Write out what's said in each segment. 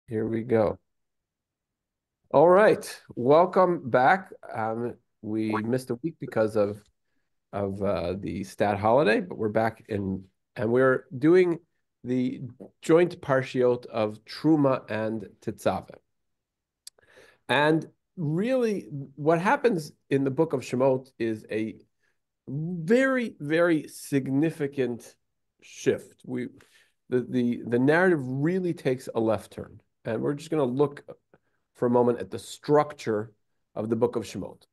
Here we go. All right, welcome back. We missed a week because of the stat holiday, but we're back and we're doing the joint parshiot of Truma and Tetzaveh. And really, what happens in the book of Shemot is a very, very significant shift. The narrative really takes a left turn, and we're just going to look for a moment at the structure of the book of Shemot.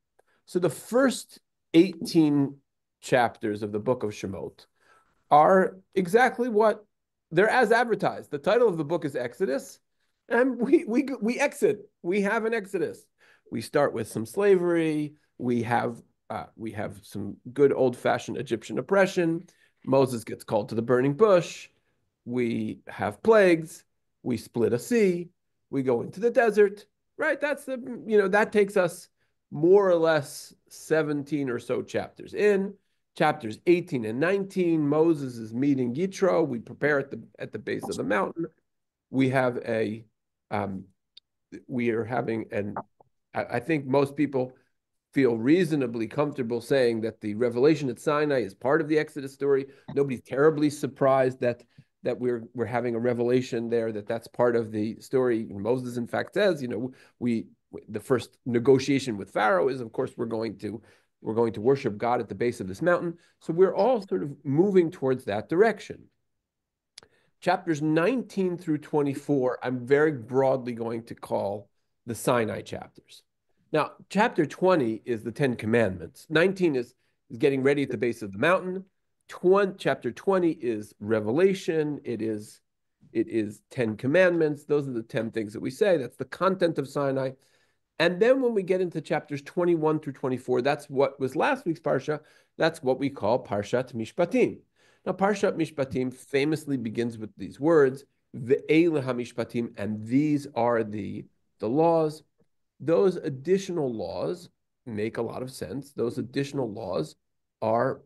So the first 18 chapters of the book of Shemot are exactly what they're as advertised. The title of the book is Exodus, and we exit. We have an Exodus. We start with some slavery. We have some good old-fashioned Egyptian oppression. Moses gets called to the burning bush. We have plagues. We split a sea. We go into the desert. Right? That takes us more or less 17 or so chapters in. Chapters 18 and 19, Moses is meeting Yitro. We prepare at the base of the mountain. We have a we are having an I think most people feel reasonably comfortable saying that the revelation at Sinai is part of the Exodus story. Nobody's terribly surprised that we're having a revelation there, that's part of the story. Moses, in fact, says, we the first negotiation with Pharaoh is, of course, we're going to worship God at the base of this mountain. So we're all sort of moving towards that direction. Chapters 19 through 24, I'm very broadly going to call the Sinai chapters. Now, chapter 20 is the Ten Commandments. 19 is getting ready at the base of the mountain. Chapter 20 is Revelation. It is 10 Commandments. Those are the 10 things that we say. That's the content of Sinai. And then when we get into chapters 21 through 24, that's what was last week's Parsha. That's what we call Parshat Mishpatim. Now, Parshat Mishpatim famously begins with these words, Ve'ele HaMishpatim, and these are the laws. Those additional laws make a lot of sense. Those additional laws are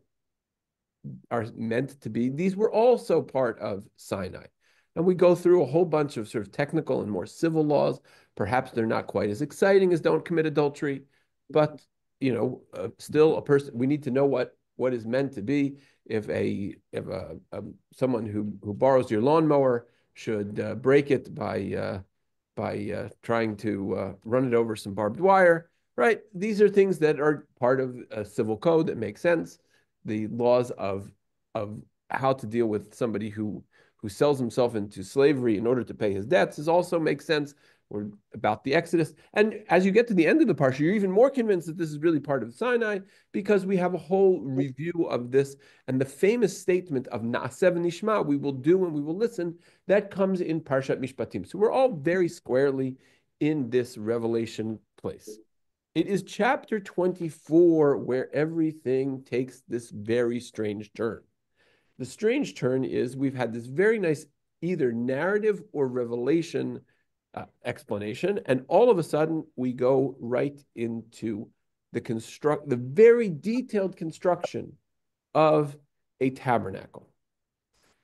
meant to be, these were also part of Sinai. And we go through a whole bunch of sort of technical and more civil laws. Perhaps they're not quite as exciting as don't commit adultery, but still a person, we need to know what is meant to be. If someone who borrows your lawnmower should break it by trying to run it over some barbed wire, right? These are things that are part of a civil code that make sense. The laws of how to deal with somebody who sells himself into slavery in order to pay his debts is also makes sense. Or about the Exodus. And as you get to the end of the Parsha, you're even more convinced that this is really part of Sinai, because we have a whole review of this. And the famous statement of Na'aseh v'nishma, we will do and we will listen, that comes in Parshat Mishpatim. So we're all very squarely in this revelation place. It is chapter 24 where everything takes this very strange turn. The strange turn is we've had this very nice either narrative or revelation explanation, and all of a sudden we go right into the very detailed construction of a tabernacle.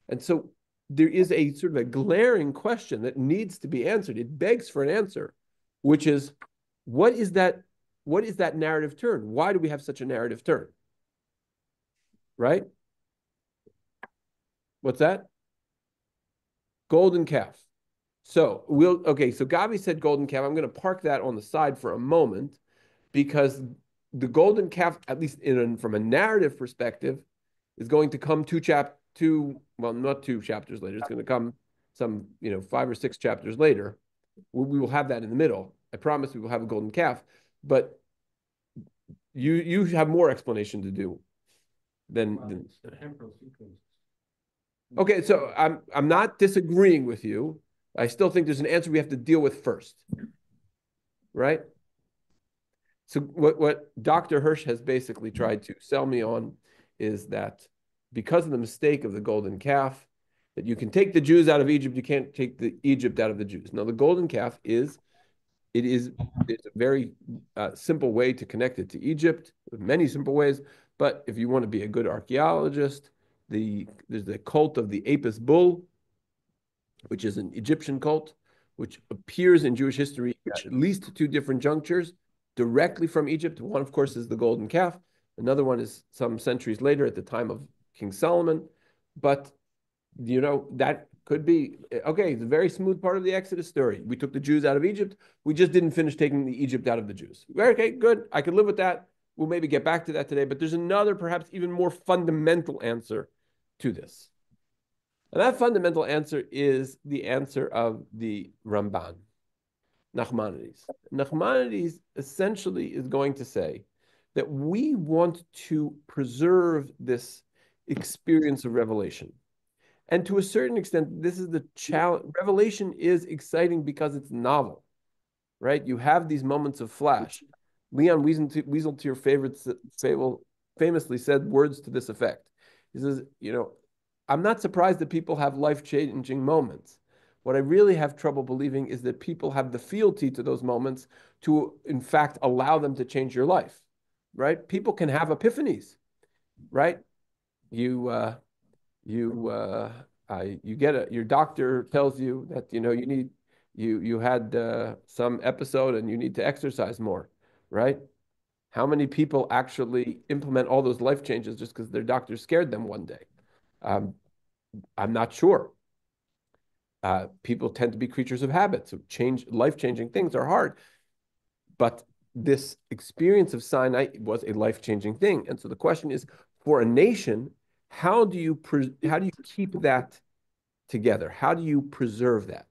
And so there is a sort of a glaring question that needs to be answered. It begs for an answer, which is, what is that narrative turn? Why do we have such a narrative turn? Right? What's that? Golden calf. So so Gabi said golden calf. I'm going to park that on the side for a moment, because the golden calf, at least from a narrative perspective, is going to come well, not 2 chapters later. It's going to come some, 5 or 6 chapters later. We will have that in the middle. I promise we will have a golden calf, but you have more explanation to do than. Okay, so I'm not disagreeing with you. I still think there's an answer we have to deal with first, right? So what Dr. Hirsch has basically tried to sell me on is that because of the mistake of the golden calf, that you can take the Jews out of Egypt, you can't take the Egypt out of the Jews. Now, the golden calf it's a very simple way to connect it to Egypt, with many simple ways. But if you want to be a good archaeologist, there's the cult of the Apis bull, which is an Egyptian cult, which appears in Jewish history at least two different junctures directly from Egypt. One, of course, is the golden calf. Another one is some centuries later at the time of King Solomon. But, that could be, okay, it's a very smooth part of the Exodus story. We took the Jews out of Egypt. We just didn't finish taking the Egypt out of the Jews. Okay, good. I could live with that. We'll maybe get back to that today. But there's another, perhaps even more fundamental answer to this. And that fundamental answer is the answer of the Ramban, Nachmanides. Nachmanides essentially is going to say that we want to preserve this experience of revelation. And to a certain extent, this is the challenge. Revelation is exciting because it's novel, right? You have these moments of flash. Leon Wieseltier famously said words to this effect. He says, I'm not surprised that people have life-changing moments. What I really have trouble believing is that people have the fealty to those moments to, in fact, allow them to change your life, right? People can have epiphanies, right? You your doctor tells you that you had some episode and you need to exercise more, right? How many people actually implement all those life changes just because their doctor scared them one day? I'm not sure. People tend to be creatures of habit, so life-changing things are hard. But this experience of Sinai was a life-changing thing, and so the question is, for a nation, how do you keep that together? How do you preserve that?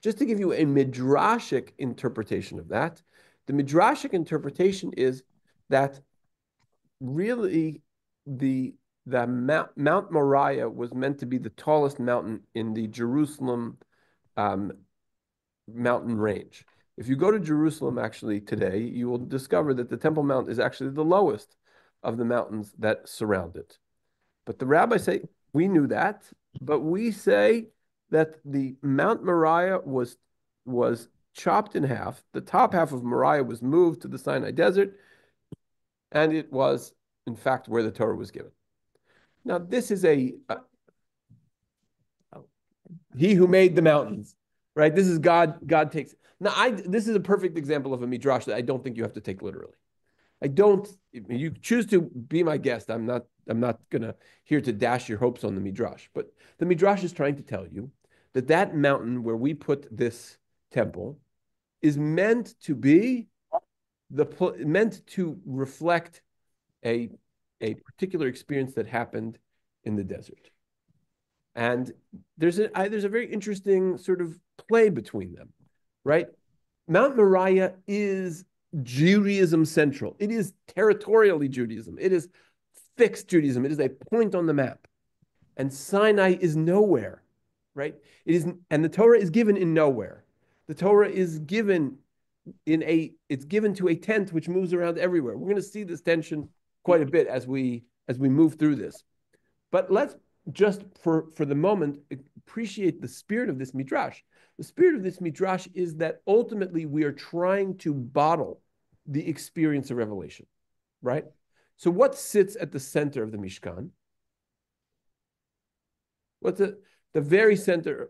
Just to give you a midrashic interpretation of that, the midrashic interpretation is that really the Mount Moriah was meant to be the tallest mountain in the Jerusalem mountain range. If you go to Jerusalem actually today, you will discover that the Temple Mount is actually the lowest of the mountains that surround it. But the rabbis say, we knew that, but we say that the Mount Moriah was chopped in half. The top half of Moriah was moved to the Sinai Desert, and it was, in fact, where the Torah was given. Now, this is he who made the mountains, right? This is God. God takes. Now, this is a perfect example of a midrash that I don't think you have to take literally. I don't. You choose to be my guest. I'm not gonna here to dash your hopes on the midrash. But the midrash is trying to tell you that mountain where we put this temple is meant to be meant to reflect a particular experience that happened in the desert. And there's a very interesting sort of play between them, right? Mount Moriah is Judaism central. It is territorially Judaism. It is fixed Judaism. It is a point on the map. And Sinai is nowhere, right? And the Torah is given in nowhere. The Torah is given it's given to a tent which moves around everywhere. We're going to see this tension quite a bit as we move through this. But let's just for the moment appreciate the spirit of this midrash. The spirit of this midrash is that ultimately we are trying to bottle the experience of revelation, right? So what sits at the center of the Mishkan? What's the very center?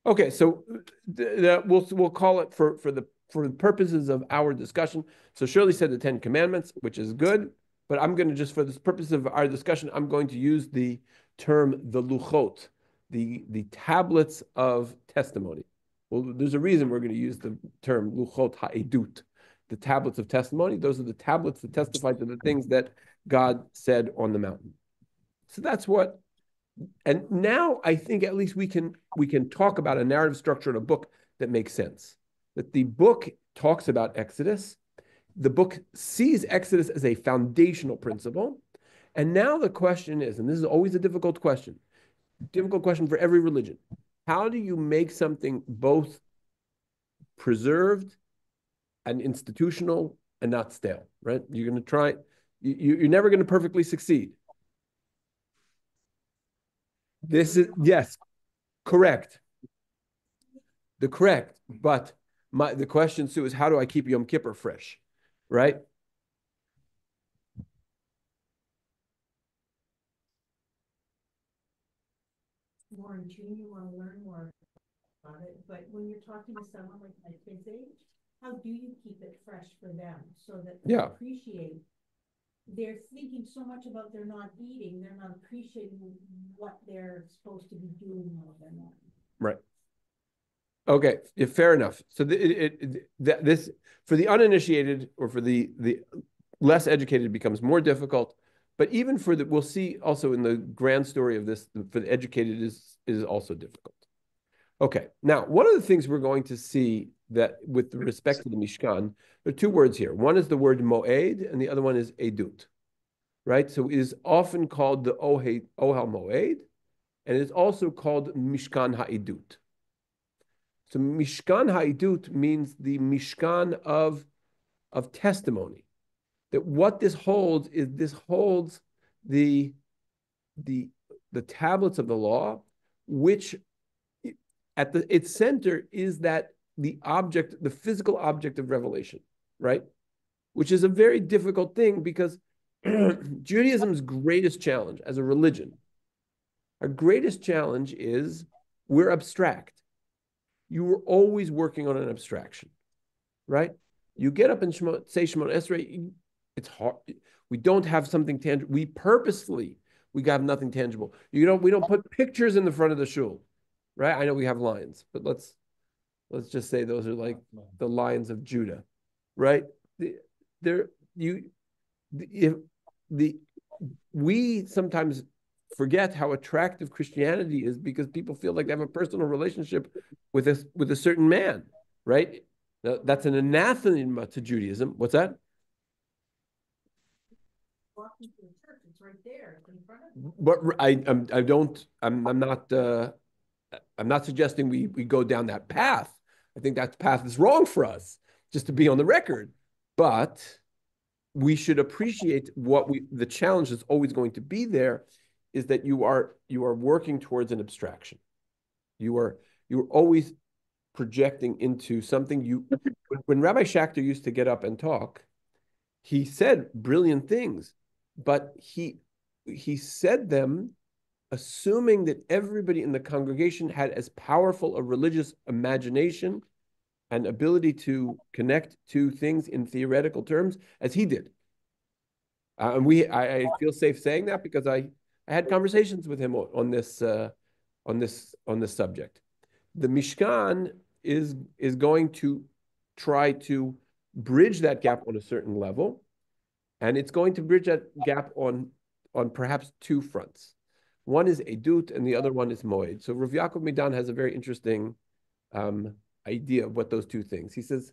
Okay, so we'll call it for the purposes of our discussion. So Shirley said the Ten Commandments, which is good. But I'm going to just, for the purpose of our discussion, I'm going to use the term the luchot, the tablets of testimony. Well, there's a reason we're going to use the term luchot ha'edut, the tablets of testimony. Those are the tablets that testify to the things that God said on the mountain. So that's what, and now I think at least we can talk about a narrative structure in a book that makes sense. That the book talks about Exodus. The book sees Exodus as a foundational principle. And now the question is, and this is always a difficult question for every religion. How do you make something both preserved and institutional and not stale, right? You're going to try, you're never going to perfectly succeed. This is, yes, correct. But the question, Sue, is how do I keep Yom Kippur fresh, right? More intriguing, you want to learn more. it, but when you're talking to someone like my kids' age, how do you keep it fresh for them so that they Yeah, appreciate? They're thinking so much about they're not eating, they're not appreciating what they're supposed to be doing while they're not. right. Okay, yeah, fair enough. So this for the uninitiated or for the less educated becomes more difficult. But even for the, we'll see also in the grand story of this, for the educated is also difficult. Okay, now one of the things we're going to see that with respect to the Mishkan, there are two words here. One is the word moed, and the other one is edut, right? So it is often called the Ohel Moed, and it's also called Mishkan Ha'edut. So Mishkan Ha'edut means the Mishkan of testimony. That what this holds is this holds the the the tablets of the law, which at its center is that the object, the physical object of revelation, right? Which is a very difficult thing because Judaism's greatest challenge as a religion, our greatest challenge is we're abstract. You were always working on an abstraction, right? You get up and say Shemona Esrei, it's hard. We don't have something tangible. We got nothing tangible. We don't put pictures in the front of the shul, right? I know we have lions, but let's just say those are like the lions of Judah, right? They're you if the we sometimes forget how attractive Christianity is because people feel like they have a personal relationship with a certain man, right? Now, that's an anathema to Judaism. What's that? Walking to the church, it's right there, it's in front of you. But I don't I'm not suggesting we go down that path. I think that path is wrong for us, just to be on the record. But we should appreciate the challenge that's always going to be there is that you are working towards an abstraction. You're always projecting into something when Rabbi Schachter used to get up and talk, he said brilliant things, but he said them assuming that everybody in the congregation had as powerful a religious imagination and ability to connect to things in theoretical terms as he did. I feel safe saying that because I had conversations with him on this subject. The Mishkan is going to try to bridge that gap on a certain level, and it's going to bridge that gap on perhaps two fronts. One is Edut, and the other one is Moed. So Rav Yaakov Midan has a very interesting um, idea of what those two things. He says,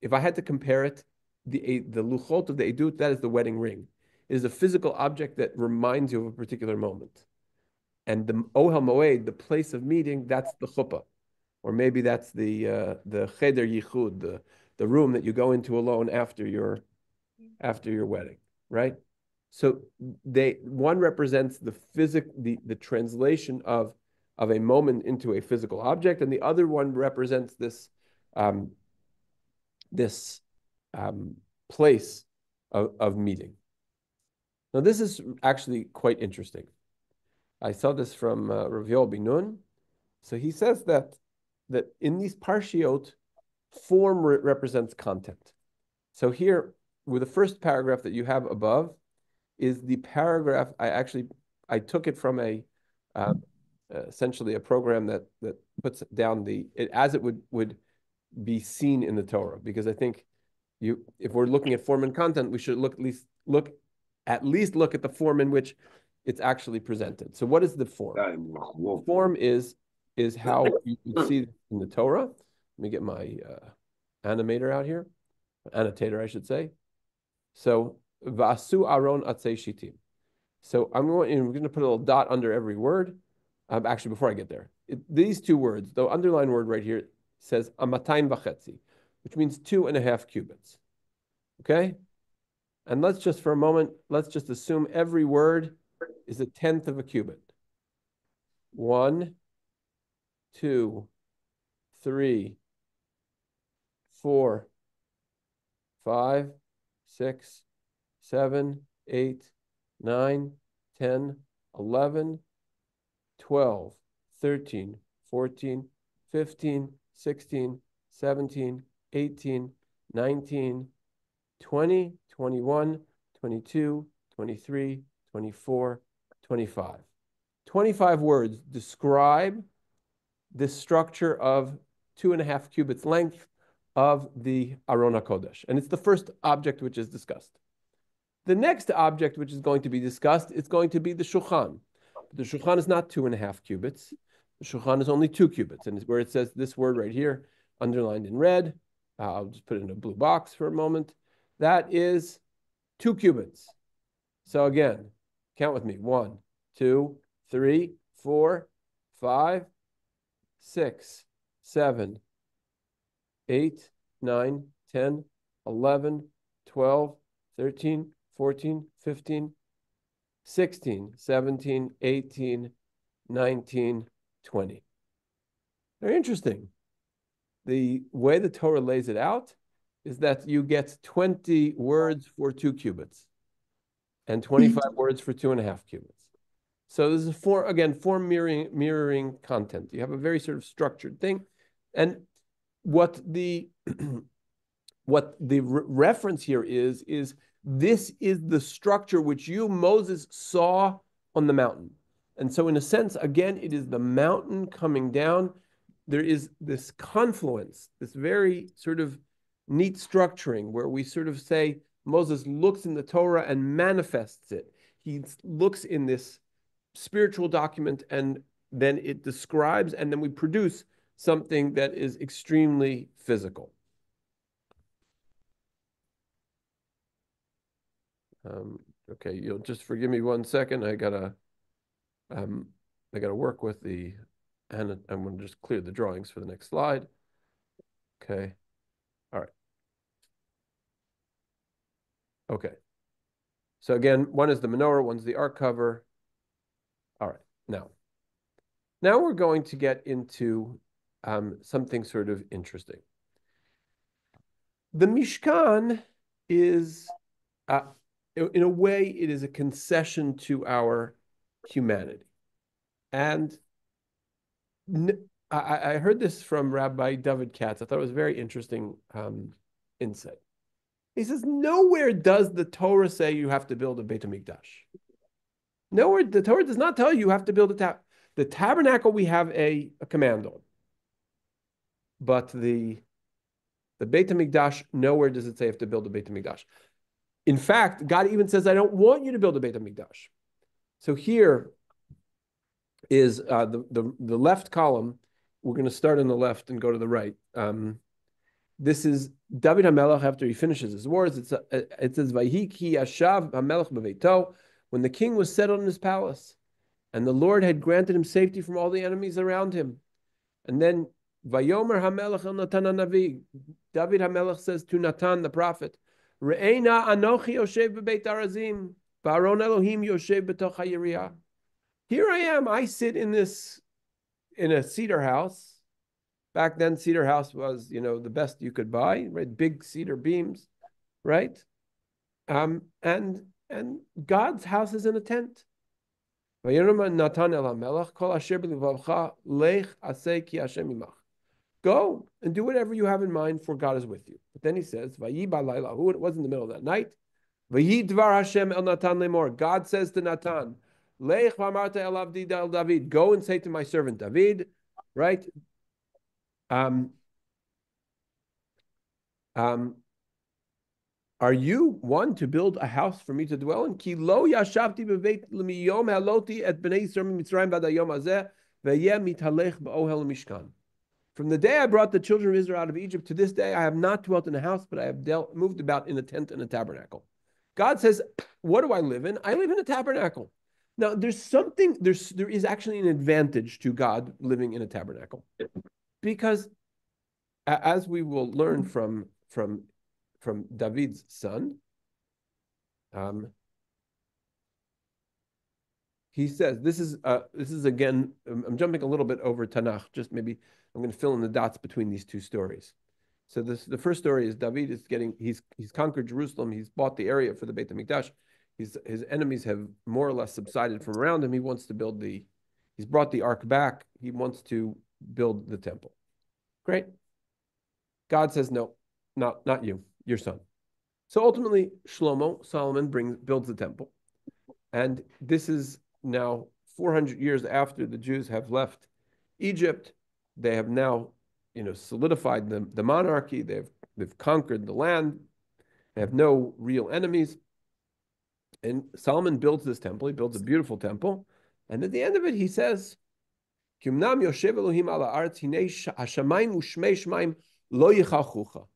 if I had to compare it, the luchot of the Edut, that is the wedding ring. It is a physical object that reminds you of a particular moment. And the Ohel Moed, the place of meeting, that's the chuppah. Or maybe that's the cheder yichud, the room that you go into alone after your wedding, right? So one represents the translation of a moment into a physical object, and the other one represents um, this place of meeting. Now, this is actually quite interesting. I saw this from Rav Yoel bin Nun. So he says that in these parshiot, form represents content. So here, with the first paragraph that you have above, is the paragraph. I took it from uh, essentially a program that puts down as it would be seen in the Torah, because I think if we're looking at form and content, we should look at the form in which it's actually presented. So what is the form? The form is how you would see in the Torah. Let me get my animator out here, annotator, I should say. So Vasu Aron Atzei Shitim. So we're going to put a little dot under every word. Actually, before I get there, these two words, the underlined word right here says Amatayim Vachetzi, which means 2.5 cubits. Okay? And for a moment, let's just assume every word is 1/10 of a cubit. 1, 2, 3, 4, 5, 6, 7, 8, 9, 10, 11, 12, 13, 14, 15, 16, 17, 18, 19, 20, 21, 22, 23, 24, 25. 25 words describe the structure of 2.5 cubits length of the Aron HaKodesh. And it's the first object which is discussed. The next object which is going to be discussed is going to be the Shulchan. The Shulchan is not 2.5 cubits. The Shulchan is only 2 cubits. And it's where it says this word right here, underlined in red. I'll just put it in a blue box for a moment. That is 2 cubits. So again, count with me. 1, 2, 3, 4, 5, 6, 7, 8, 9, 10, 11, 12, 13, 14, 15, 16, 17, 18, 19, 20. Very interesting. The way the Torah lays it out is that you get 20 words for 2 cubits and 25 words for 2.5 cubits. So this is form mirroring content. You have a very sort of structured thing. And what the reference here is this is the structure which you, Moses, saw on the mountain. And so in a sense, again, it is the mountain coming down. There is this confluence, this very sort of neat structuring where we sort of say Moses looks in the Torah and manifests it. He looks in this spiritual document and then it describes and then we produce something that is extremely physical. Okay, you'll just forgive me 1 second. I gotta work with and I'm gonna just clear the drawings for the next slide. Okay, all right. Okay, so again, one is the menorah, one's the ark cover. All right, now we're going to get into something sort of interesting. The Mishkan is, in a way, it is a concession to our humanity. And I heard this from Rabbi David Katz. I thought it was very interesting insight. He says, nowhere does the Torah say you have to build a Beit HaMikdash. Nowhere, the Torah does not tell you have to build the tabernacle we have a command on. But the Beit HaMikdash, nowhere does it say you have to build a Beit HaMikdash. In fact, God even says, I don't want you to build a Beit HaMikdash. So here is the left column. We're going to start on the left and go to the right. This is David HaMelech after he finishes his wars. It says, Vayhi ki yashav HaMelech b'veito, when the king was settled in his palace, and the Lord had granted him safety from all the enemies around him. And then Vayomer HaMelech el Natan HaNavi, David HaMelech says to Natan the prophet, Re'ena anochi yoshev b'beit arazim, v'aron Elohim yoshev b'toch ha'yiriyah. Here I am, I sit in a cedar house. Back then, cedar house was, the best you could buy, right? Big cedar beams, right? And God's house is in a tent. Go and do whatever you have in mind, for God is with you. But then he says, it was in the middle of that night. God says to Natan, go and say to my servant David, right? Are you one to build a house for me to dwell in? Ki lo yashavti beveit lemiyom haloti et bnei Yisrael mitzrayim v'ad hayom hazeh v'yeh mithalech b'ohel mishkan. From the day I brought the children of Israel out of Egypt to this day, I have not dwelt in a house, but I have moved about in a tent and a tabernacle. God says, what do I live in? I live in a tabernacle. Now, there is actually an advantage to God living in a tabernacle, because as we will learn from David's son, he says, this is again, I'm jumping a little bit over Tanakh, just maybe I'm going to fill in the dots between these two stories. So the first story is David is he's conquered Jerusalem, he's bought the area for the Beit HaMikdash, his enemies have more or less subsided from around him, he wants to he's brought the ark back, he wants to build the temple. Great. God says, no, not you, your son. So ultimately, Solomon builds the temple. And this is now 400 years after the Jews have left Egypt. They have now, solidified the monarchy. They've conquered the land. They have no real enemies. And Solomon builds this temple. He builds a beautiful temple. And at the end of it, he says, Kimnam Yoshev Elohim ala aretz hinei hashamayim u'shmei shemaim lo yichachucha.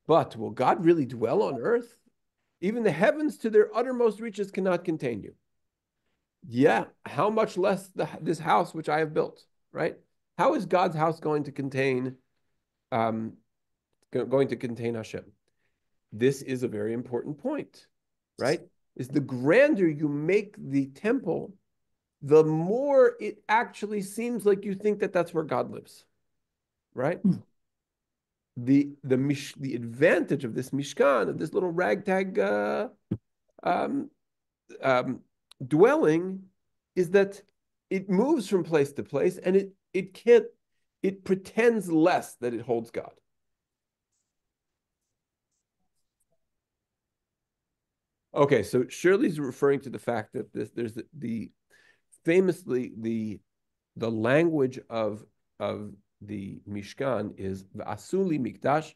But will God really dwell on earth? Even the heavens to their uttermost reaches cannot contain you. Yeah, how much less this house which I have built, right? How is God's house going to contain Hashem? This is a very important point, right? Is the grander you make the temple, the more it actually seems like you think that that's where God lives, right? The advantage of this Mishkan, of this little ragtag um, dwelling, is that it moves from place to place, and it pretends less that it holds God. Okay, so Shirley's referring to the fact that there's famously the language of the Mishkan is v'asuli mikdash,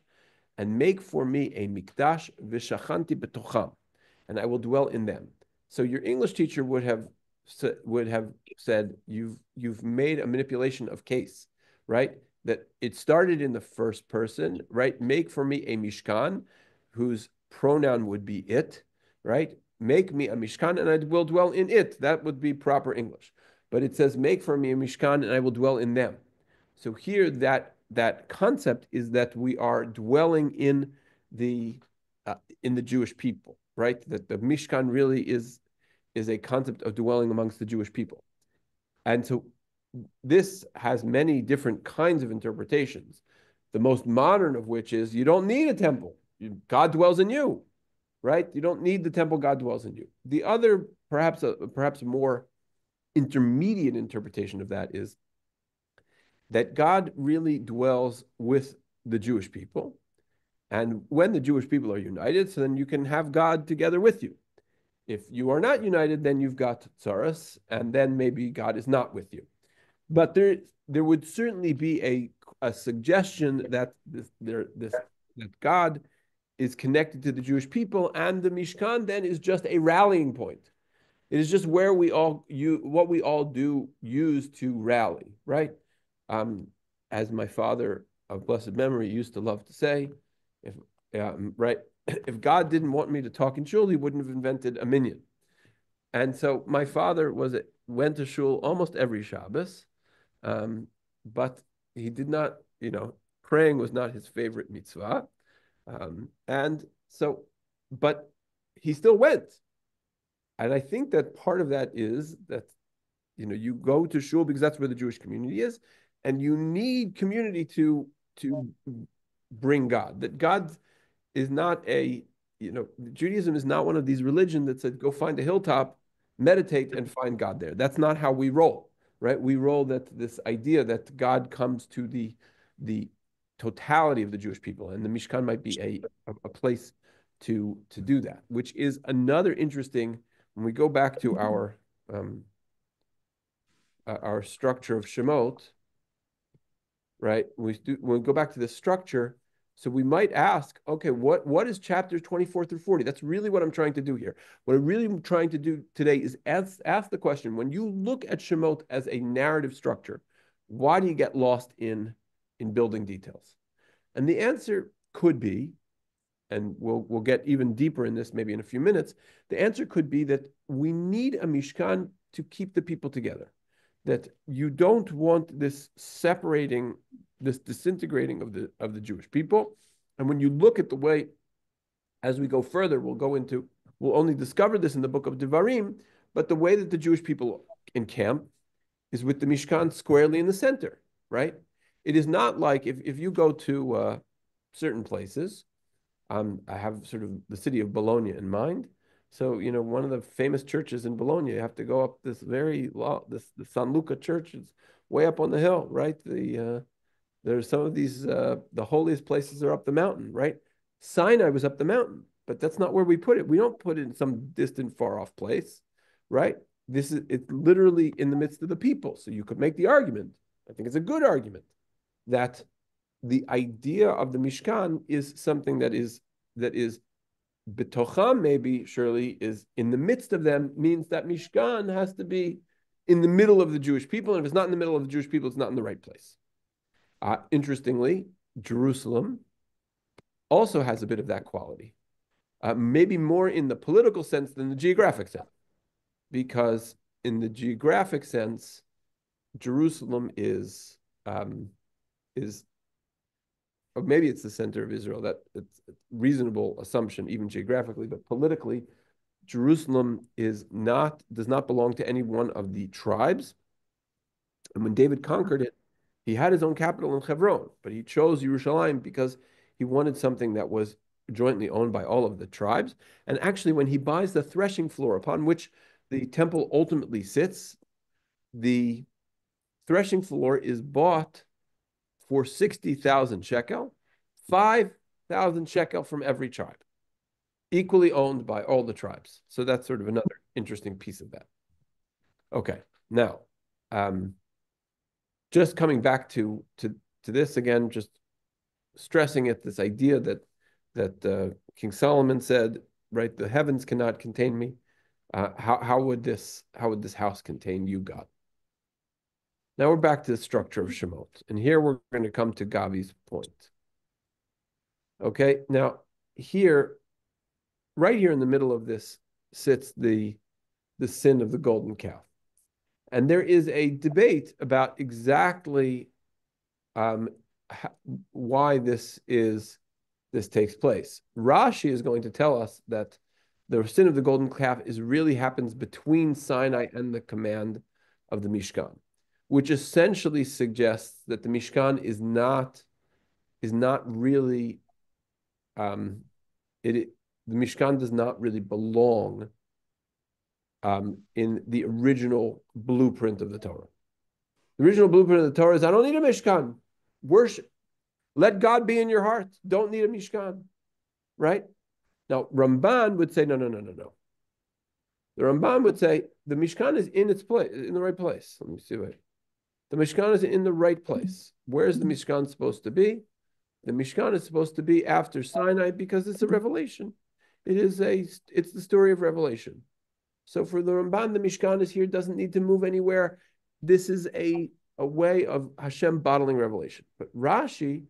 and make for me a mikdash v'shachanti betocham, and I will dwell in them. So your English teacher would have said you've made a manipulation of case, right? That it started in the first person, right? Make for me a mishkan, whose pronoun would be it, right? Make me a mishkan, and I will dwell in it. That would be proper English. But it says, make for me a mishkan, and I will dwell in them. So here, that concept is that we are dwelling in the Jewish people, right? That the Mishkan really is a concept of dwelling amongst the Jewish people. And so this has many different kinds of interpretations. The most modern of which is you don't need a temple. God dwells in you, right? You don't need the temple. God dwells in you. The other, perhaps a more intermediate interpretation of that is that God really dwells with the Jewish people. And when the Jewish people are united, so then you can have God together with you. If you are not united, then you've got tsaras, and then maybe God is not with you. But there would certainly be a suggestion that that God is connected to the Jewish people, and the Mishkan then is just a rallying point. It is just where what we all do use to rally, right? As my father of blessed memory used to love to say, right, if God didn't want me to talk in shul, he wouldn't have invented a minyan. And so my father went to shul almost every Shabbos, but he did not, praying was not his favorite mitzvah. And so, but he still went. And I think that part of that is that, you go to shul because that's where the Jewish community is, and you need community to bring God. That God is not Judaism is not one of these religions that said, go find a hilltop, meditate, and find God there. That's not how we roll, right? We roll that this idea that God comes to the totality of the Jewish people, and the Mishkan might be a place to do that, which is another interesting, when we go back to our structure of Shemot, right? When we go back to the structure, so we might ask, okay, what is chapters 24 through 40? That's really what I'm trying to do here. What I'm really trying to do today is ask the question, when you look at Shemot as a narrative structure, why do you get lost in building details? And the answer could be, and we'll get even deeper in this maybe in a few minutes, the answer could be that we need a Mishkan to keep the people together. That you don't want this disintegrating of the Jewish people. And when you look at the way, as we go further, we'll only discover this in the book of Devarim, but the way that the Jewish people encamp is with the Mishkan squarely in the center, right? It is not like if you go to certain places, I have sort of the city of Bologna in mind. So, one of the famous churches in Bologna, you have to go up the San Luca church is way up on the hill, right? The There's some of these, the holiest places are up the mountain, right? Sinai was up the mountain, but that's not where we put it. We don't put it in some distant, far off place, right? It's literally in the midst of the people. So you could make the argument, I think it's a good argument, that the idea of the Mishkan is something that is betocham, maybe surely is in the midst of them, means that Mishkan has to be in the middle of the Jewish people. And if it's not in the middle of the Jewish people, it's not in the right place. Interestingly, Jerusalem also has a bit of that quality, maybe more in the political sense than the geographic sense, because in the geographic sense, Jerusalem is or maybe it's the center of Israel. That it's a reasonable assumption, even geographically, but politically, Jerusalem does not belong to any one of the tribes. And when David conquered it, he had his own capital in Hebron, but he chose Yerushalayim because he wanted something that was jointly owned by all of the tribes. And actually, when he buys the threshing floor upon which the temple ultimately sits, the threshing floor is bought for 60,000 shekel, 5,000 shekel from every tribe, equally owned by all the tribes. So that's sort of another interesting piece of that. Okay, now, just coming back to this again, just stressing it, this idea that King Solomon said, right, the heavens cannot contain me. How would this house contain you, God? Now we're back to the structure of Shemot, and here we're going to come to Gavi's point. Okay, now here, right here in the middle of this sits the sin of the golden calf, and there is a debate about exactly why this takes place. Rashi is going to tell us that the sin of the golden calf really happens between Sinai and the command of the Mishkan, which essentially suggests that the Mishkan is not really the Mishkan does not really belong in the original blueprint of the Torah. The original blueprint of the Torah is, I don't need a Mishkan. Worship. Let God be in your heart. Don't need a Mishkan. Right? Now, Ramban would say, no. The Ramban would say, the Mishkan is in its place, in the right place. Let me see. Wait. The Mishkan is in the right place. Where is the Mishkan supposed to be? The Mishkan is supposed to be after Sinai because it's a revelation. It's the story of revelation. So for the Ramban, the Mishkan is here, doesn't need to move anywhere. This is a way of Hashem bottling revelation. But Rashi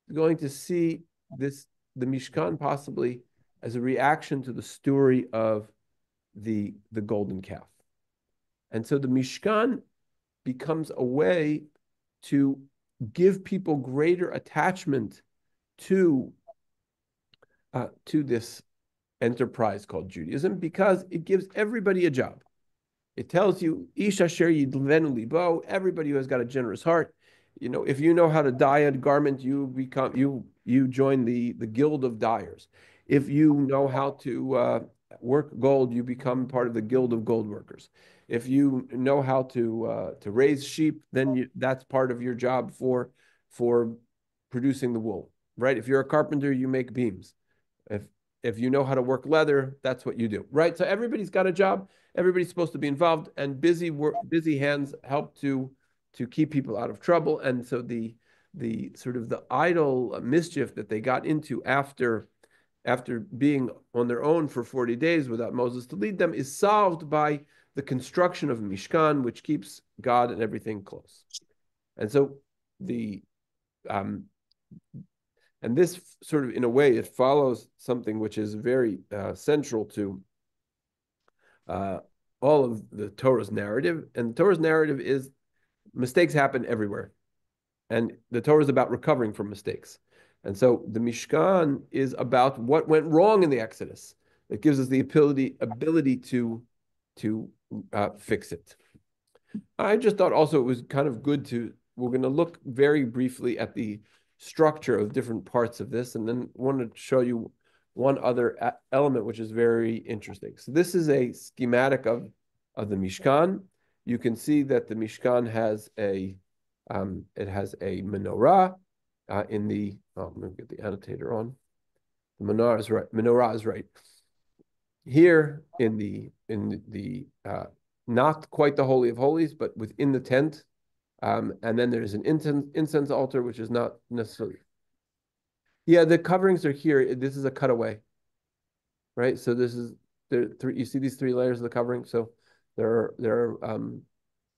is going to see the Mishkan possibly as a reaction to the story of the golden calf. And so the Mishkan becomes a way to give people greater attachment to this enterprise called Judaism, because it gives everybody a job. It tells you, Ish asher yidlevenu libo, everybody who has got a generous heart. If you know how to dye a garment, you join the guild of dyers. If you know how to work gold, you become part of the guild of gold workers. If you know how to raise sheep, then that's part of your job for producing the wool, right? If you're a carpenter, you make beams. If you know how to work leather, that's what you do, right? So everybody's got a job. Everybody's supposed to be involved, and busy hands help to keep people out of trouble. And so the sort of the idle mischief that they got into after being on their own for 40 days without Moses to lead them is solved by the construction of a Mishkan, which keeps God and everything close. And so and this sort of, in a way, it follows something which is very central to all of the Torah's narrative. And the Torah's narrative is mistakes happen everywhere. And the Torah is about recovering from mistakes. And so the Mishkan is about what went wrong in the Exodus. It gives us the ability to fix it. I just thought also it was kind of good we're going to look very briefly at the structure of different parts of this, and then want to show you one other element which is very interesting. So this is a schematic of the Mishkan. You can see that the Mishkan has It has a menorah in the. Oh, I'm going to get the annotator on. The menorah is right. Menorah is right here in the not quite the Holy of Holies, but within the tent. And then there's an incense altar, which is not necessarily. Yeah, the coverings are here. This is a cutaway, right? So this is there. Three. You see these three layers of the covering. So there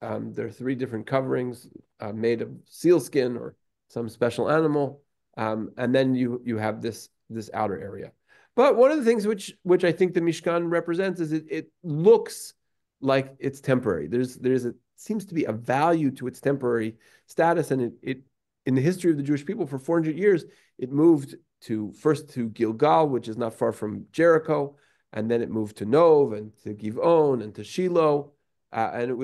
are three different coverings made of sealskin or some special animal, and then you have this outer area. But one of the things which I think the Mishkan represents is it looks like it's temporary. There's a seems to be a value to its temporary status, and it in the history of the Jewish people for 400 years it moved first to Gilgal, which is not far from Jericho, and then it moved to Nov and to Givon and to Shiloh, and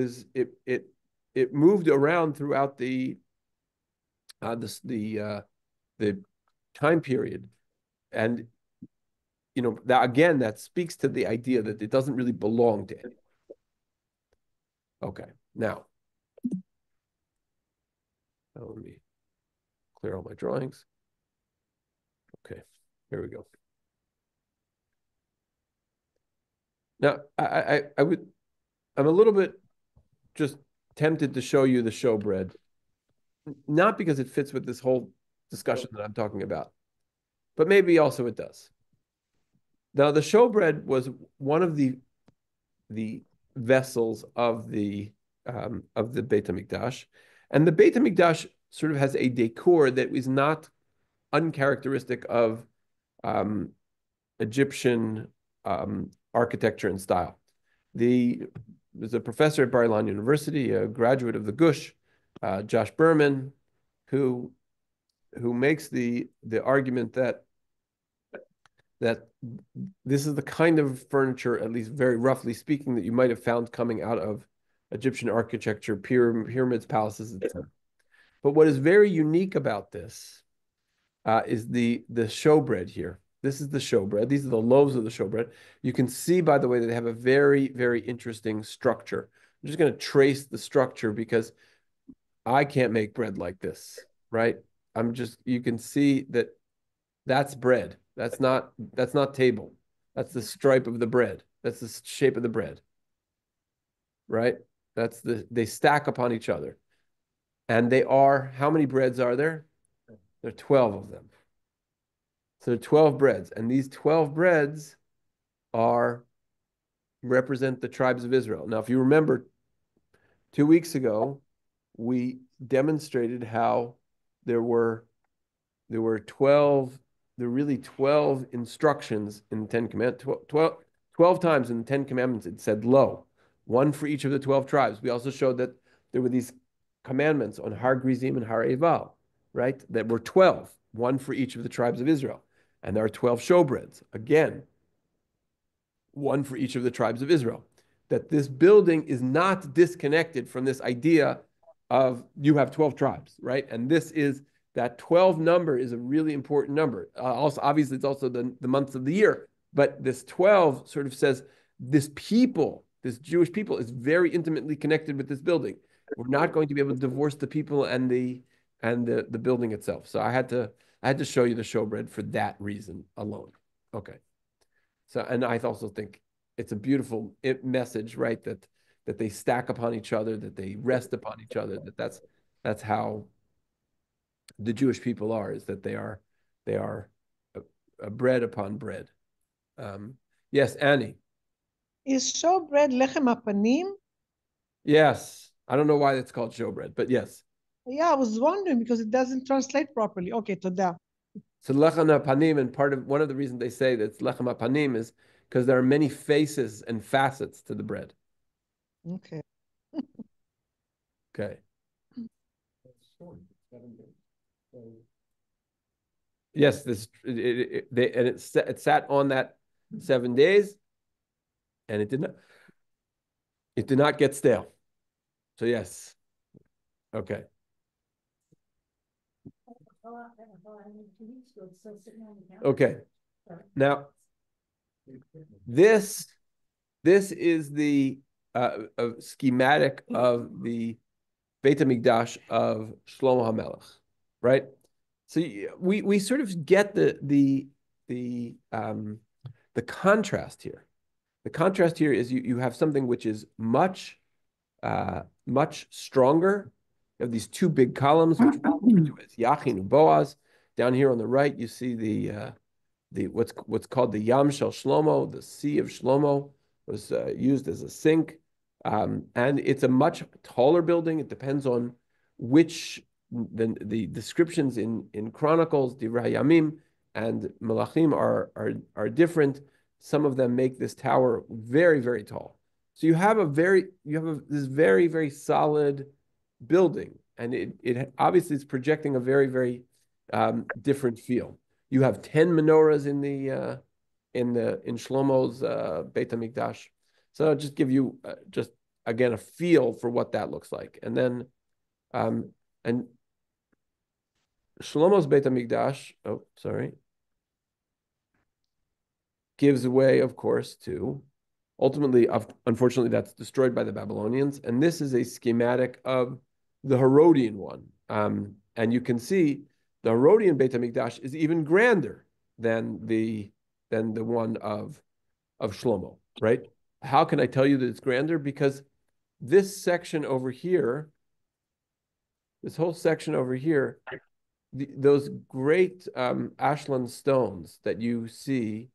it moved around throughout the time period, and that again that speaks to the idea that it doesn't really belong to anyone. Okay, now let me clear all my drawings. Okay, here we go. Now I'm a little bit just tempted to show you the showbread, not because it fits with this whole discussion that I'm talking about, but maybe also it does. Now, the showbread was one of the vessels of the Beit Hamikdash, and the Beit Hamikdash sort of has a decor that is not uncharacteristic of Egyptian architecture and style. There's a professor at Bar Ilan University, a graduate of the Gush, Josh Berman, who makes the argument that this is the kind of furniture, at least very roughly speaking, that you might have found coming out of Egyptian architecture, pyramids, palaces, etc. But what is very unique about this is the showbread here. This is the showbread. These are the loaves of the showbread. You can see, by the way, that they have a very, very interesting structure. I'm just going to trace the structure because I can't make bread like this, right? You can see that that's bread. That's not table. That's the stripe of the bread. That's the shape of the bread, right? They stack upon each other. And how many breads are there? There are 12 of them. So there are 12 breads. And these 12 breads represent the tribes of Israel. Now, if you remember, 2 weeks ago, we demonstrated how there were 12, there were really 12 instructions in the Ten Commandments. 12 times in the Ten Commandments it said lo, one for each of the 12 tribes. We also showed that there were these commandments on Har Grizim and Har Eval, right? That were 12, one for each of the tribes of Israel. And there are 12 showbreads. Again, one for each of the tribes of Israel. That this building is not disconnected from this idea of you have 12 tribes, right? And that 12 number is a really important number. Also, obviously, it's also the months of the year, but this 12 sort of says this Jewish people, is very intimately connected with this building. We're not going to be able to divorce the people and the building itself. So I had to show you the showbread for that reason alone. Okay. So, and I also think it's a beautiful message, right? That they stack upon each other, that they rest upon each other. That's how the Jewish people is that they are a bread upon bread. Yes, Annie. Is showbread lechem apanim? Yes, I don't know why it's called showbread, but yes. Yeah, I was wondering because it doesn't translate properly. Okay, toda. So lechem apanim, and one of the reasons they say that it's lechem apanim is because there are many faces and facets to the bread. Okay. Okay. Yes, it sat on that 7 days, and it did not get stale. So yes, okay. Okay. Now, this is the schematic of the Beit HaMikdash of Shlomo HaMelech, right? So we sort of get the contrast here. The contrast here is you have something which is much stronger. You have these two big columns, which we refer to as Yachin and Boaz. Down here on the right, you see the what's called the Yam Shel Shlomo, the Sea of Shlomo, was used as a sink, and it's a much taller building. It depends on which the descriptions in Chronicles, Divrei Yamim, and Melachim are different. Some of them make this tower very, very tall. So you have this very, very solid building, and it obviously is projecting a very, very different feel. You have 10 menorahs in Shlomo's Beit HaMikdash. So I'll just give you just again a feel for what that looks like. And then and Shlomo's Beit HaMikdash, oh, sorry, gives way, of course, to ultimately, unfortunately, that's destroyed by the Babylonians. And this is a schematic of the Herodian one. And you can see the Herodian Beit HaMikdash is even grander than the one of Shlomo, right? How can I tell you that it's grander? Because this section over here, this whole section over here, those great ashlar stones that you see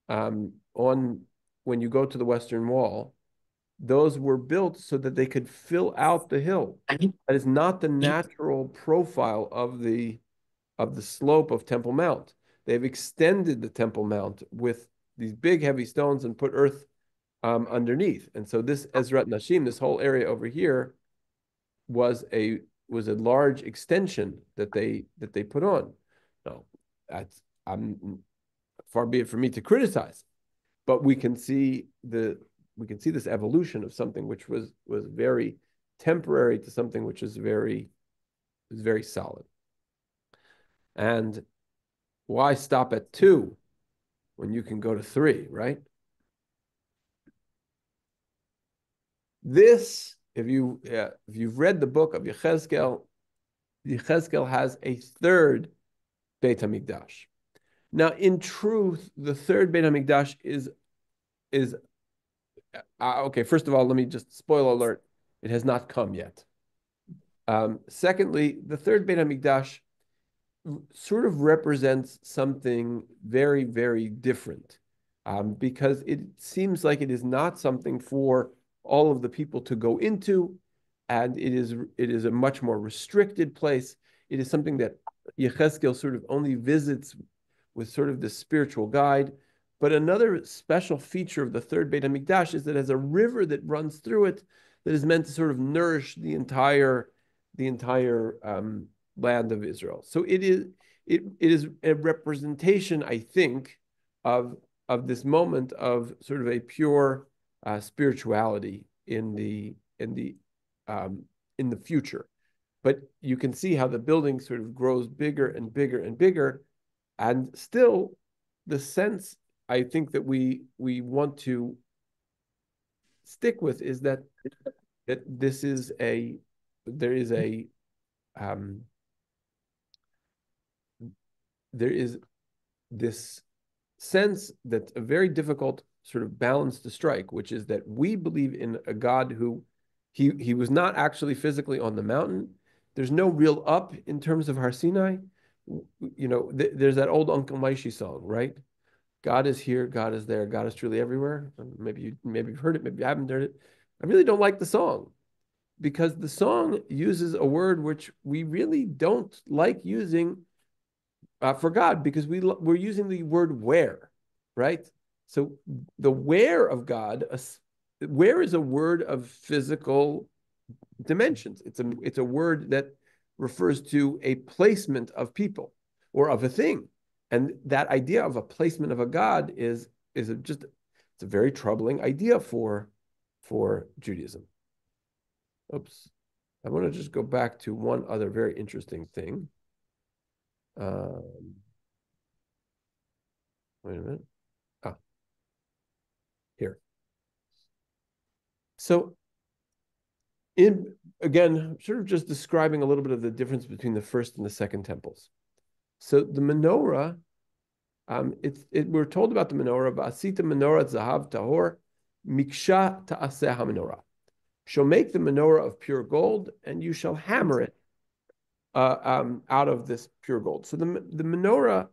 on when you go to the Western Wall, those were built so that they could fill out the hill. That is not the natural profile of the slope of Temple Mount. They've extended the Temple Mount with these big heavy stones and put earth underneath. And so this Ezrat Nashim, this whole area over here, was a large extension that they put on. No, that's far be it for me to criticize, but we can see this evolution of something which was very temporary to something which is very solid. And why stop at 2 when you can go to 3, right? This, if you've read the book of Yechezkel has a third Beit HaMikdash. Now, in truth, the third Beit HaMikdash is okay. First of all, let me just spoiler alert: it has not come yet. Secondly, the third Beit HaMikdash sort of represents something very, very different, because it seems like it is not something for all of the people to go into, and it is a much more restricted place. It is something that Yechezkel sort of only visits with sort of this spiritual guide. But another special feature of the third Beit HaMikdash is that it has a river that runs through it that is meant to sort of nourish the entire land of Israel. So it is a representation, I think, of this moment of sort of a pure spirituality in the future. But you can see how the building sort of grows bigger and bigger and bigger, and still the sense I think that we want to stick with is that this is there is this sense that's a very difficult sort of balance to strike, which is that we believe in a God who he was not actually physically on the mountain. There's no real up in terms of Har Sinai. There's that old Uncle Maishi song, right? God is here, God is there, God is truly everywhere. Maybe you've heard it, maybe you haven't heard it. I really don't like the song because the song uses a word which we really don't like using for God, because we're using the word where, right? So the where of God, where is a word of physical dimensions. It's a word that refers to a placement of people or of a thing. And that idea of a placement of a God is it's a very troubling idea for Judaism. Oops. I want to just go back to one other very interesting thing. Wait a minute. Here. So again, sort of just describing a little bit of the difference between the first and the second temples. So the menorah, we're told about the menorah, V'asita menorah zahav tahor, miksha ta'aseh ha-menorah. Shall make the menorah of pure gold, and you shall hammer it out of this pure gold. So the menorah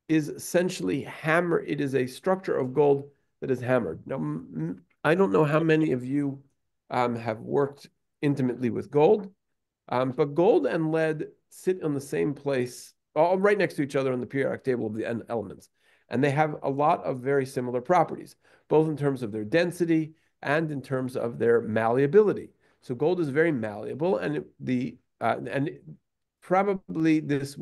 is essentially hammer. It is a structure of gold that is hammered. Now, I don't know how many of you have worked intimately with gold, but gold and lead sit on the same place, all right next to each other on the periodic table of the elements. And they have a lot of very similar properties, both in terms of their density and in terms of their malleability. So gold is very malleable, and probably this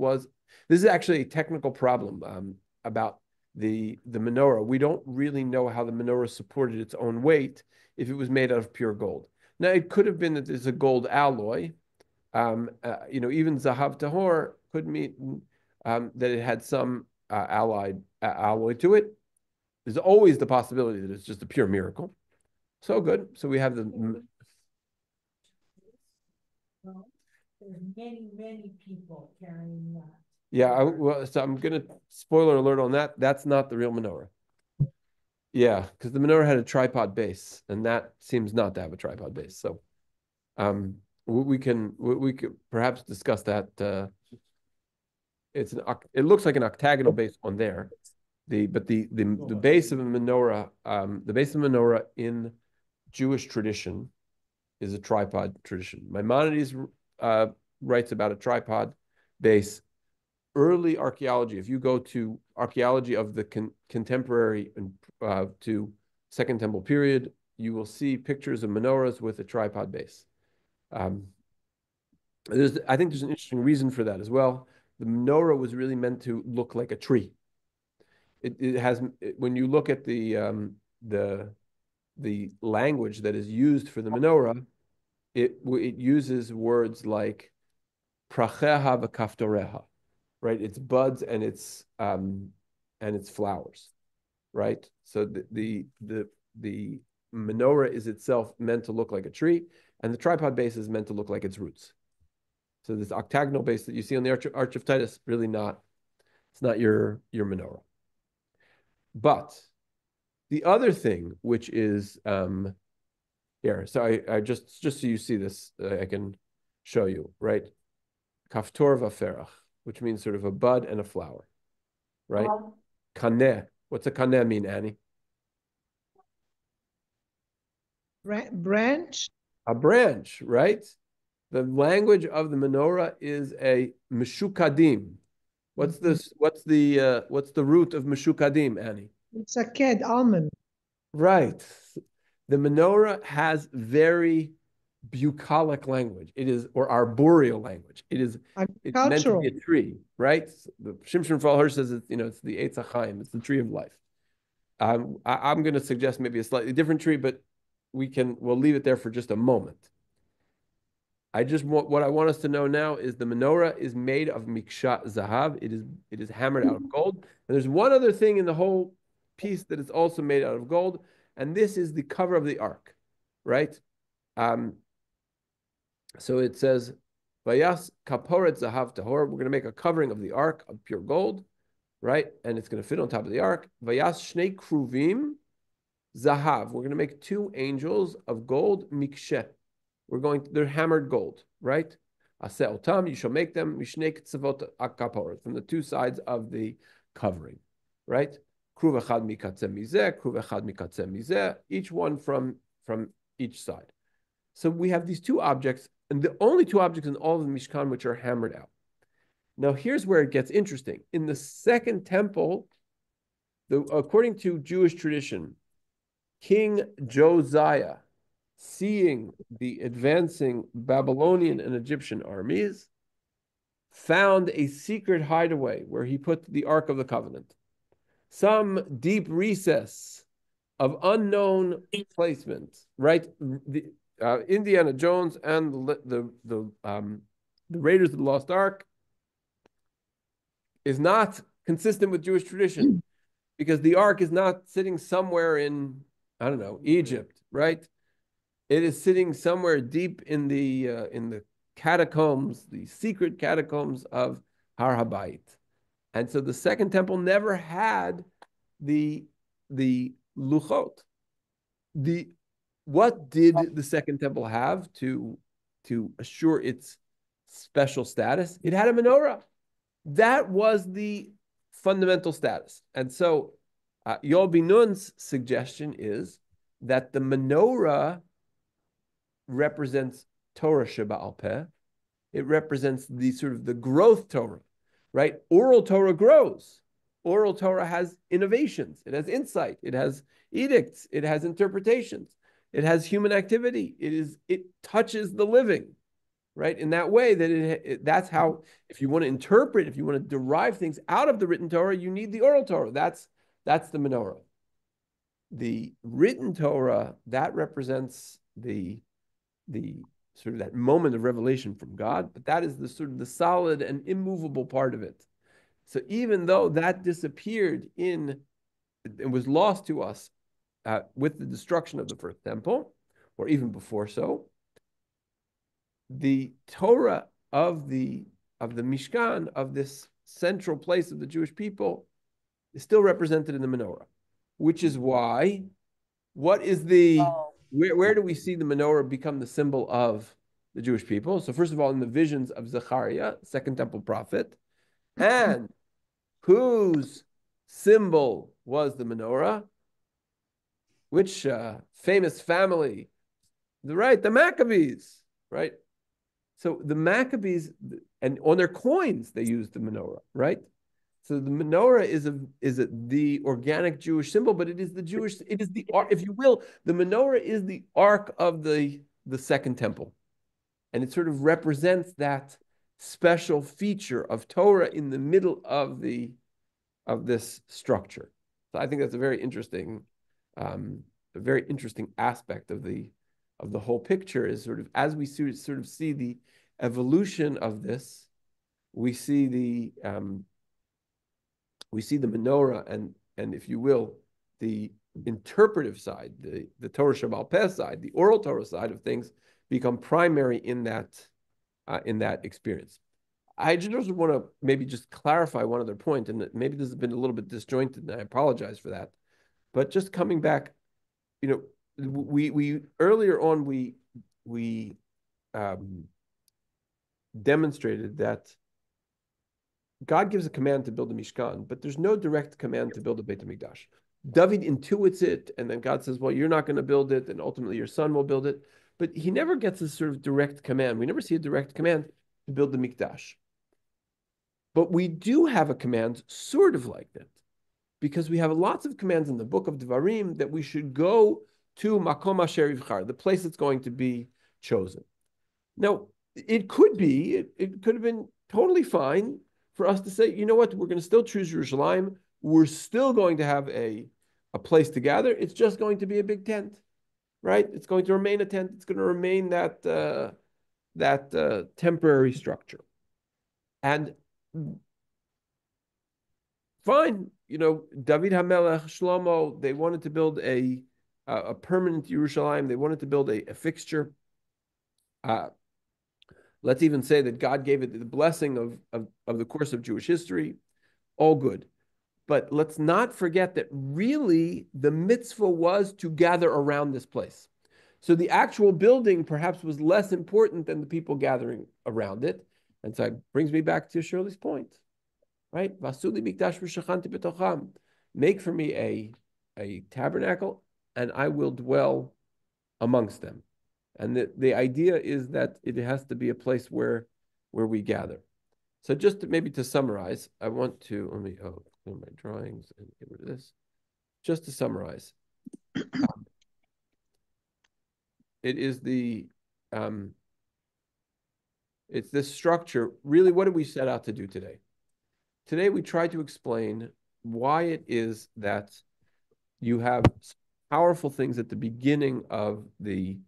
is actually a technical problem about the menorah. We don't really know how the menorah supported its own weight if it was made out of pure gold. Now, it could have been that there's a gold alloy. Even Zahav Tahor could mean that it had some alloy to it. There's always the possibility that it's just a pure miracle. So good. So we have Well, there's many people carrying that. Yeah, so I'm gonna spoiler alert on that. That's not the real menorah. Yeah, because the menorah had a tripod base, and that seems not to have a tripod base. So, we could perhaps discuss that. It looks like an octagonal base on there. The base of a menorah, the base of a menorah in Jewish tradition is a tripod tradition. Maimonides writes about a tripod base. Early archaeology, if you go to archaeology of the contemporary to Second Temple period, you will see pictures of menorahs with a tripod base. I think there's an interesting reason for that as well. The menorah was really meant to look like a tree. When you look at the language that is used for the menorah, it uses words like pracheha v'kaftoreha, right? It's buds and it's flowers, right? So the menorah is itself meant to look like a tree, and the tripod base is meant to look like its roots. So this octagonal base that you see on the Arch of Titus, really it's not your menorah. But the other thing, which is here, so I just so you see this, I can show you, right? Kaftor v'ferach, which means sort of a bud and a flower, right? Kaneh. What's a kaneh mean, Annie? Branch. A branch, right? The language of the menorah is a meshukadim. What's this? What's the root of meshukadim, Annie? It's a kid almond. Right. The menorah has very bucolic language. It is, or arboreal language. It's meant to be a tree, right? The Shimshon Falhar says it's the Eitz HaChaim, it's the tree of life. I'm going to suggest maybe a slightly different tree, but we'll leave it there for just a moment. What I want us to know now is the menorah is made of miksha zahav. It is hammered out of gold. And there's one other thing in the whole piece that is also made out of gold, and this is the cover of the ark, right? So it says, "Vayas kaporet zahav tahor." We're going to make a covering of the ark of pure gold, right? And it's going to fit on top of the ark. Vayas shnei kruvim zahav. We're going to make two angels of gold mikshe. They're hammered gold, right? Aseh otam, you shall make them mishnei tzavot akaporet, from the two sides of the covering, right? Kruv echad mikatzeh mizeh, kruv echad mikatzeh mizeh, each one from each side. So we have these two objects, and the only two objects in all of the Mishkan which are hammered out. Now, here's where it gets interesting. In the second temple, according to Jewish tradition, King Josiah, seeing the advancing Babylonian and Egyptian armies, found a secret hideaway where he put the Ark of the Covenant. Some deep recess of unknown placement, right? Indiana Jones and the Raiders of the Lost Ark is not consistent with Jewish tradition because the Ark is not sitting somewhere in, I don't know, Egypt, right? It is sitting somewhere deep in the catacombs, the secret catacombs of Har Habayit. And so the second temple never had the luchot. What did the second temple have to assure its special status? It had a menorah. That was the fundamental status. And so Yoel bin Nun's suggestion is that the menorah represents Torah Sheba'al Peh. It represents the sort of the growth Torah, right? Oral Torah grows. Oral Torah has innovations. It has insight. It has edicts. It has interpretations. It has human activity. It touches the living, right? In that way, that's how, if you want to interpret, if you want to derive things out of the written Torah, you need the oral Torah. That's the menorah. The written Torah, that represents the sort of that moment of revelation from God, but that is the sort of the solid and immovable part of it. So even though that disappeared and was lost to us with the destruction of the first temple, or even before so, the Torah of the Mishkan, of this central place of the Jewish people, is still represented in the menorah, which is why, where do we see the menorah become the symbol of the Jewish people? So first of all, in the visions of Zechariah, second temple prophet, and whose symbol was the menorah? Which famous family? The Maccabees, right? So the Maccabees, and on their coins, they used the menorah, right? So the menorah is the organic Jewish symbol, but it is the if you will, the menorah is the ark of the second temple. And it sort of represents that special feature of Torah in the middle of this structure. So I think that's a very interesting aspect of the whole picture, is sort of, as we sort of see the evolution of this, we see the menorah and if you will, the interpretive side, the Torah Sheba'al Peh side, the oral Torah side of things, become primary in that experience. I just want to maybe just clarify one other point, and maybe this has been a little bit disjointed, and I apologize for that. But just coming back, we earlier on we demonstrated that God gives a command to build a Mishkan, but there's no direct command to build a Beit HaMikdash. David intuits it, and then God says, well, you're not going to build it, and ultimately your son will build it. But he never gets a sort of direct command. We never see a direct command to build the Mikdash. But we do have a command sort of like that, because we have lots of commands in the book of Devarim that we should go to Makom Asher Yivchar, the place that's going to be chosen. Now, it could have been totally fine for us to say, you know what, we're going to still choose Jerusalem. We're still going to have a place to gather. It's just going to be a big tent, right? It's going to remain a tent. It's going to remain that temporary structure. And fine, David HaMelech, Shlomo, they wanted to build a permanent Yerushalayim. They wanted to build a fixture. Let's even say that God gave it the blessing of the course of Jewish history. All good. But let's not forget that really the mitzvah was to gather around this place. So the actual building perhaps was less important than the people gathering around it. And so it brings me back to Shirley's point, right? Vasuli mikdash v'shachanti b'tocham. Make for me a tabernacle, and I will dwell amongst them. And the idea is that it has to be a place where we gather. So just maybe to summarize, I want to, clear my drawings and get rid of this. Just to summarize, it is it's this structure. Really, what did we set out to do today? Today, we tried to explain why it is that you have powerful things at the beginning of the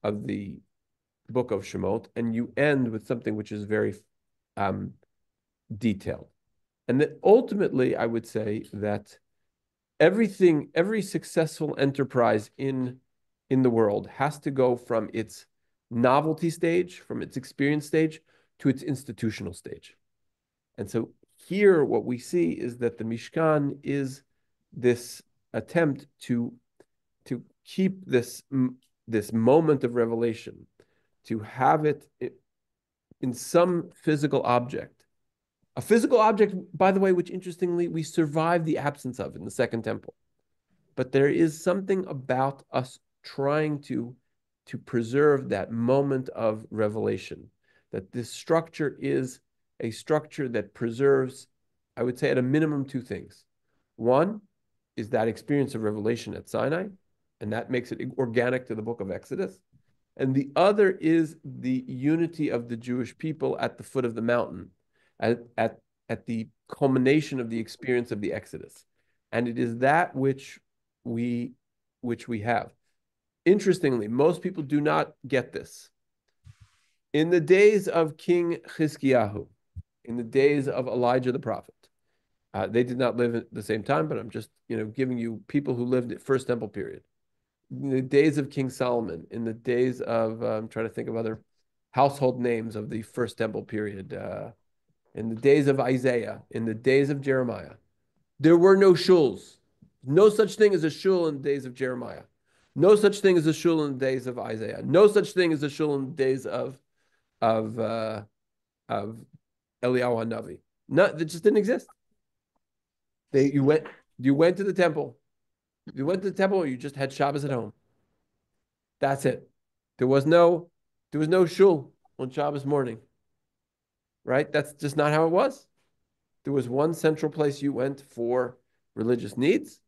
book of Shemot, and you end with something which is very detailed. And that ultimately, I would say that every successful enterprise in in the world has to go from its novelty stage, from its experience stage, to its institutional stage. And so here, what we see is that the Mishkan is this attempt to keep this moment of revelation, to have it in some physical object. A physical object, by the way, which interestingly, we survive the absence of in the Second Temple. But there is something about us trying to preserve that moment of revelation, that this structure is a structure that preserves, I would say, at a minimum, two things. One is that experience of revelation at Sinai, and that makes it organic to the book of Exodus. And the other is the unity of the Jewish people at the foot of the mountain, at the culmination of the experience of the Exodus. And it is that which we have. Interestingly, most people do not get this. In the days of King Chizkiyahu, in the days of Elijah the prophet, they did not live at the same time, but I'm just giving you people who lived at First Temple period. In the days of King Solomon, in the days of I'm trying to think of other household names of the First Temple period, in the days of Isaiah, in the days of Jeremiah, there were no shuls. No such thing as a shul in the days of Jeremiah. No such thing as a shul in the days of Isaiah. No such thing as a shul in the days of Eliyahu Hanavi. No, that just didn't exist. You went to the temple. You went to the temple, or you just had Shabbos at home. That's it. There was no shul on Shabbos morning. Right? That's just not how it was. There was one central place you went for religious needs.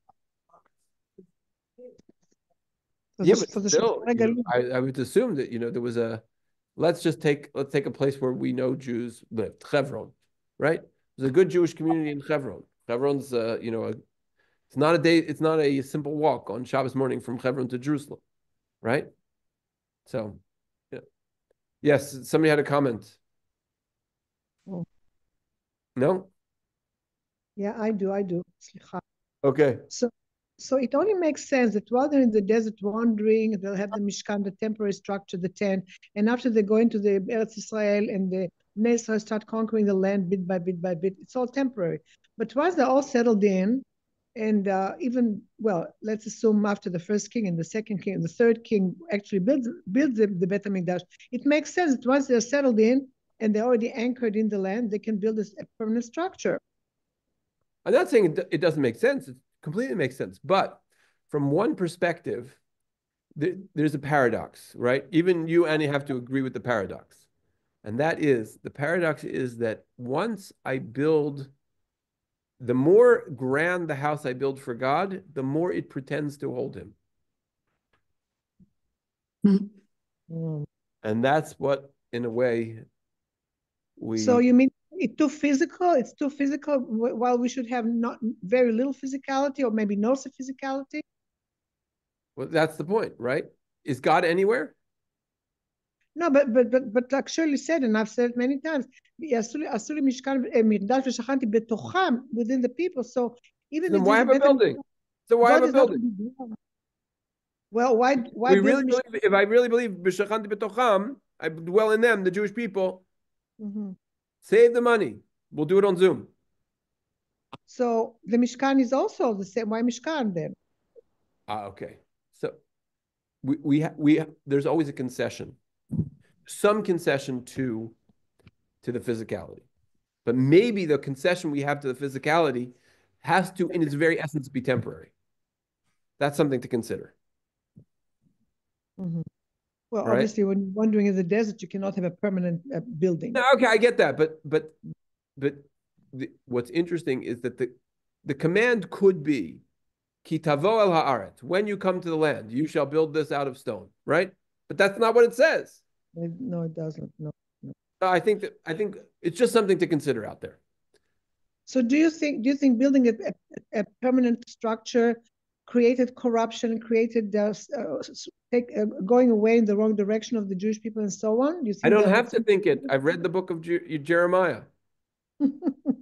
Yeah, but still, I would assume that there was a. Let's take a place where we know Jews lived, Hebron, right? There's a good Jewish community in Hebron. Hebron's it's not a simple walk on Shabbos morning from Hebron to Jerusalem, right? So, yeah. Yes, somebody had a comment. No? Yeah, I do. Okay. So it only makes sense that while they're in the desert wandering, they'll have the Mishkan, the temporary structure, the tent, and after they go into the Eretz Israel and the Bnei Israel start conquering the land bit by bit by bit, it's all temporary. But once they're all settled in, and let's assume after the first king and the second king and the third king actually builds the Beit HaMikdash, it makes sense that once they're settled in and they're already anchored in the land, they can build a permanent structure. I'm not saying it doesn't make sense. It completely makes sense. But from one perspective, there's a paradox, right? Even you, Annie, have to agree with the paradox. And the paradox is that once I build, the more grand the house I build for God, the more it pretends to hold him. Mm. And that's what, in a way, So you mean it's too physical? It's too physical while we should have not very little physicality or maybe no physicality? Well, that's the point, right? Is God anywhere? No, but like Shirley said, and I've said it many times, עשו לי משכן מקדש ושכנתי בתוכם, within the people. So even then why have a building? So why have a building? Well, why if I really believe b'shachanti b'tocham, I dwell in them, the Jewish people. Mm-hmm. Save the money. We'll do it on Zoom. So the Mishkan is also the same. Why Mishkan then? Okay. So we there's always a concession, some concession to the physicality, but maybe the concession we have to the physicality has to, in its very essence, be temporary. That's something to consider. Mm-hmm. Well, right? Obviously, when you're wandering in the desert, you cannot have a permanent building. No, okay, I get that, but what's interesting is that the command could be Ki tavo el haaretz. When you come to the land, you shall build this out of stone, right? But that's not what it says. No, it doesn't. No. I think it's just something to consider out there. So do you think building a permanent structure created corruption, created going away in the wrong direction of the Jewish people and so on? Do you think I don't have to think it. I've read the book of Jeremiah.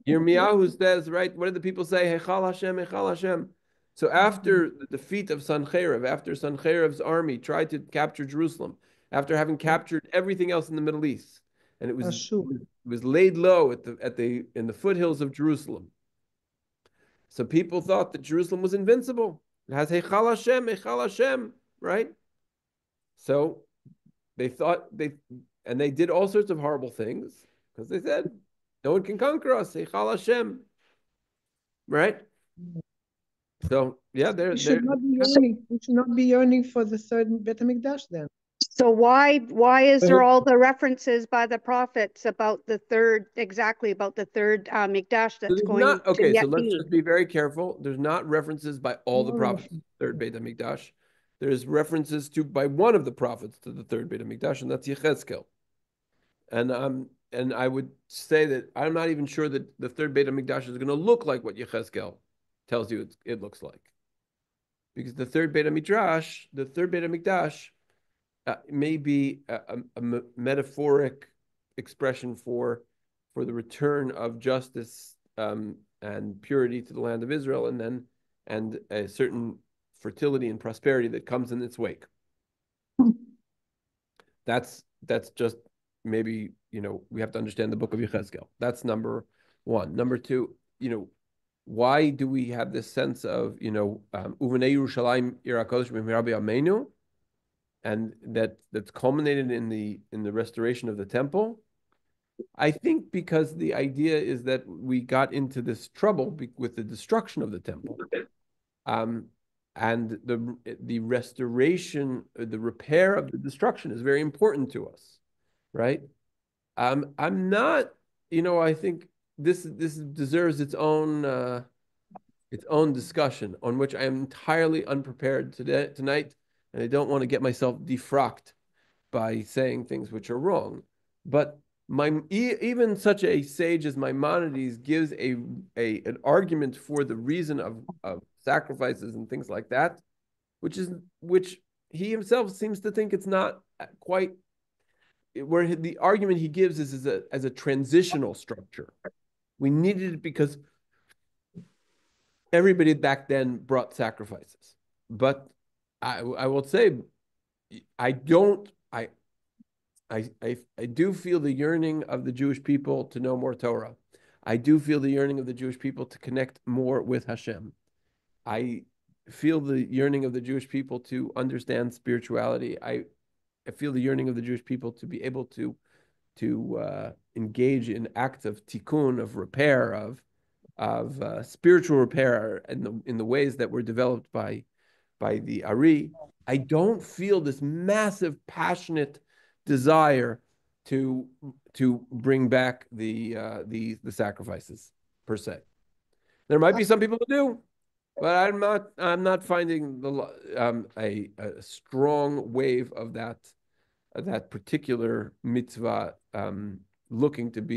Yirmiyahu says, right? What did the people say? Heichal Hashem, Heichal Hashem. So after the defeat of Sancherib, after Sancherib's army tried to capture Jerusalem, after having captured everything else in the Middle East, and it Sure. was laid low in the foothills of Jerusalem. So people thought that Jerusalem was invincible. It has Heichal Hashem, right? So they thought and they did all sorts of horrible things because they said, no one can conquer us, Heichal Hashem, right? So yeah, We should not be yearning. We should not be yearning for the third Bet HaMikdash then. So why is there all the references by the prophets about the third Mikdash that's going to yet so let's be? just be very careful. There's not references by all the No prophets to the third Beit HaMikdash. There's references by one of the prophets to the third Beit HaMikdash, and that's Yechezkel. And I would say that I'm not even sure that the third Beit HaMikdash is going to look like what Yechezkel tells you it looks like. Because the third Beit HaMikdash may be a metaphoric expression for the return of justice and purity to the land of Israel, and a certain fertility and prosperity that comes in its wake. That's just maybe, we have to understand the book of Yechezkel. That's number one. Number two, why do we have this sense of, Uvenei Yerushalayim Ir HaKodesh B'Mirabi Ameinu, and that's culminated in the restoration of the temple? I think because the idea is that we got into this trouble with the destruction of the temple, and the restoration, the repair of the destruction is very important to us, right? I'm not, I think this deserves its own discussion, on which I am entirely unprepared tonight, and I don't want to get myself defrocked by saying things which are wrong. But even such a sage as Maimonides gives an argument for the reason of sacrifices and things like that, which he himself seems to think it's not quite, where the argument he gives is as a transitional structure. We needed it because everybody back then brought sacrifices. But I will say, I do feel the yearning of the Jewish people to know more Torah. I do feel the yearning of the Jewish people to connect more with Hashem. I feel the yearning of the Jewish people to understand spirituality. I feel the yearning of the Jewish people to be able to engage in acts of tikkun, of repair, of spiritual repair in the ways that were developed by the Ari. I don't feel this massive, passionate desire to bring back the sacrifices per se. There might be some people who do, but I'm not finding a strong wave of that particular mitzvah looking to be